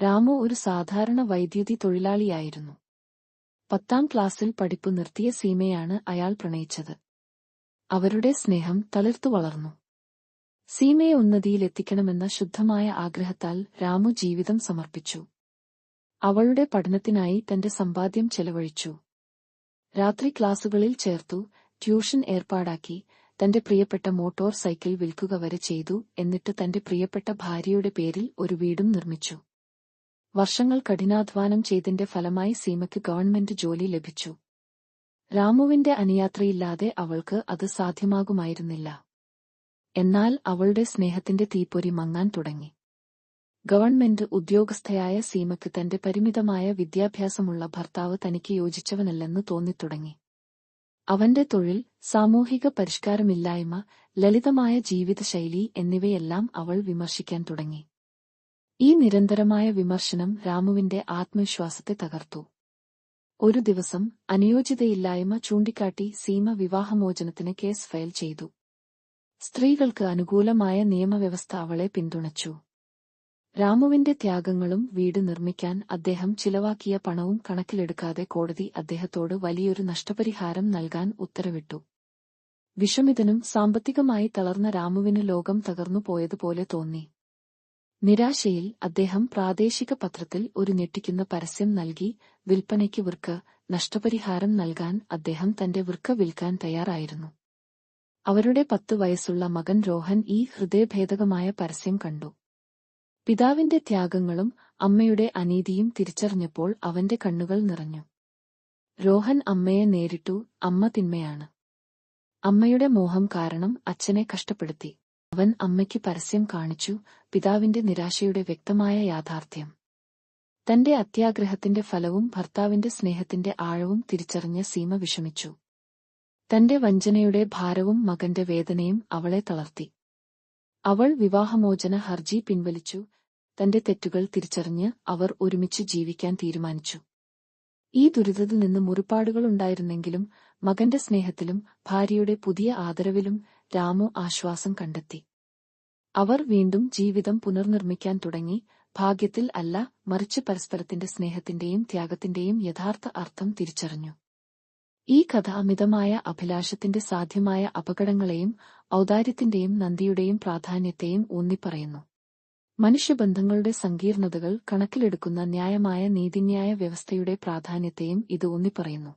രാമു ഒരു സാധാരണ വൈദ്യുതി തൊഴിലാളിയായിരുന്നു. 10ാം ക്ലാസ്സിൽ പഠിപ്പു നിർത്തിയ സീമയാണ് അയാൾ പ്രണയിച്ചത്. അവരുടെ സ്നേഹം തളിർത്തു വളർന്നു. സീമയെ ഉന്നതിയിലെത്തിക്കണമെന്ന ശുദ്ധമായ ആഗ്രഹത്താൽ രാമു ജീവിതം സമർപ്പിച്ചു. അവളുടെ പഠനത്തിനായി തന്റെ സമ്പാദ്യം ചെലവഴിച്ചു. രാത്രി ക്ലാസുകളിൽ ചേർത്തു, ട്യൂഷൻ ഏർപ്പാടാക്കി, തന്റെ പ്രിയപ്പെട്ട മോട്ടോർ സൈക്കിൾ വിൽക്കുക വരെ ചെയ്തു. എന്നിട്ട് തന്റെ പ്രിയപ്പെട്ട ഭാര്യയുടെ പേരിൽ ഒരു വീടും നിർമ്മിച്ചു. വർഷങ്ങൾ കഠിനാധ്വാനം ചെയ്തതിന്റെ ഫലമായി സീമയ്ക്ക് ഗവൺമെന്റ് ജോലി ലഭിച്ചു. രാമുവിന്റെ അനുയാത്രയില്ലാതെ അവൾക്ക് അത് സാധ്യമാകുമായിരുന്നില്ല. എന്നാൽ അവളുടെ സ്നേഹത്തിന്റെ തീപ്പൊരി മങ്ങാൻ തുടങ്ങി. ഗവൺമെന്റ് ഉദ്യോഗസ്ഥയായ സീമയ്ക്ക് തന്റെ പരിമിതമായ വിദ്യാഭ്യാസമുള്ള ഭർത്താവ് തനിക്ക് യോജിച്ചവനല്ലെന്ന് തോന്നിത്തുടങ്ങി. അവന്റെ തൊഴിൽ, സാമൂഹിക പരിഷ്കാരമില്ലായ്മ, ലളിതമായ ജീവിതശൈലി എന്നിവയെല്ലാം അവൾ വിമർശിക്കാൻ തുടങ്ങി. ഈ നിരന്തരമായ വിമർശനം രാമുവിന്റെ ആത്മവിശ്വാസത്തെ തകർത്തു. ഒരു ദിവസം അനുയോജ്യതയില്ലായ്മ ചൂണ്ടിക്കാട്ടി സീമ വിവാഹമോചനത്തിന് കേസ് ഫയൽ ചെയ്തു. സ്ത്രീകൾക്ക് അനുകൂലമായ നിയമവ്യവസ്ഥ അവളെ പിന്തുണച്ചു. രാമുവിന്റെ ത്യാഗങ്ങളും വീട് നിർമ്മിക്കാൻ അദ്ദേഹം ചിലവാക്കിയ പണവും കണക്കിലെടുക്കാതെ കോടതി അദ്ദേഹത്തോട് വലിയൊരു നഷ്ടപരിഹാരം നൽകാൻ ഉത്തരവിട്ടു. വിഷമിതനും സാമ്പത്തികമായി തളർന്ന രാമുവിന് ലോകം തകർന്നു പോയതുപോലെ തോന്നി. നിരാശയിൽ അദ്ദേഹം പ്രാദേശിക പത്രത്തിൽ ഒരു ഞെട്ടിക്കുന്ന പരസ്യം നൽകി. വിൽപ്പനയ്ക്ക് വൃക്ക, നഷ്ടപരിഹാരം നൽകാൻ അദ്ദേഹം തന്റെ വൃക്ക വിൽക്കാൻ തയ്യാറായിരുന്നു. അവരുടെ 10 വയസ്സുള്ള മകൻ രോഹൻ ഈ ഹൃദയഭേദകമായ പരസ്യം കണ്ടു. പിതാവിന്റെ ത്യാഗങ്ങളും അമ്മയുടെ അനീതിയും തിരിച്ചറിഞ്ഞപ്പോൾ അവന്റെ കണ്ണുകൾ നിറഞ്ഞു. രോഹൻ അമ്മയെ നേരിട്ടു. അമ്മ തിന്മയാണ്. അമ്മയുടെ മോഹം കാരണം അച്ഛനെ കഷ്ടപ്പെടുത്തി. അവൻ അമ്മയ്ക്ക് പരസ്യം കാണിച്ചു. പിതാവിന്റെ നിരാശയുടെ വ്യക്തമായ യാഥാർത്ഥ്യം. തന്റെ അത്യാഗ്രഹത്തിന്റെ ഫലവും ഭർത്താവിന്റെ സ്നേഹത്തിന്റെ ആഴവും തിരിച്ചറിഞ്ഞ സീമ വിഷമിച്ചു. തന്റെ വഞ്ചനയുടെ ഭാരവും മകന്റെ വേദനയും അവളെ തളർത്തി. അവൾ വിവാഹമോചന ഹർജി പിൻവലിച്ചു. തന്റെ തെറ്റുകൾ തിരിച്ചറിഞ്ഞ് അവർ ഒരുമിച്ച് ജീവിക്കാൻ തീരുമാനിച്ചു. ഈ ദുരിതത്തിൽ നിന്ന് മുറിപ്പാടുകളുണ്ടായിരുന്നെങ്കിലും മകന്റെ സ്നേഹത്തിലും ഭാര്യയുടെ പുതിയ ആദരവിലും രാമു ആശ്വാസം കണ്ടെത്തി. അവർ വീണ്ടും ജീവിതം പുനർനിർമ്മിക്കാൻ തുടങ്ങി. ഭാഗ്യത്തിൽ അല്ല, മറിച്ച് പരസ്പരത്തിന്റെ സ്നേഹത്തിന്റെയും ത്യാഗത്തിന്റെയും യഥാർത്ഥ അർത്ഥം തിരിച്ചറിഞ്ഞു. ഈ കഥ അമിതമായ അഭിലാഷത്തിന്റെ സാധ്യമായ അപകടങ്ങളെയും ഔദാര്യത്തിന്റെയും നന്ദിയുടെയും പ്രാധാന്യത്തെയും ഊന്നിപ്പറയുന്നു. മനുഷ്യബന്ധങ്ങളുടെ സങ്കീർണതകൾ കണക്കിലെടുക്കുന്ന ന്യായമായ നീതിന്യായ വ്യവസ്ഥയുടെ പ്രാധാന്യത്തെയും ഇത് ഊന്നിപ്പറയുന്നു.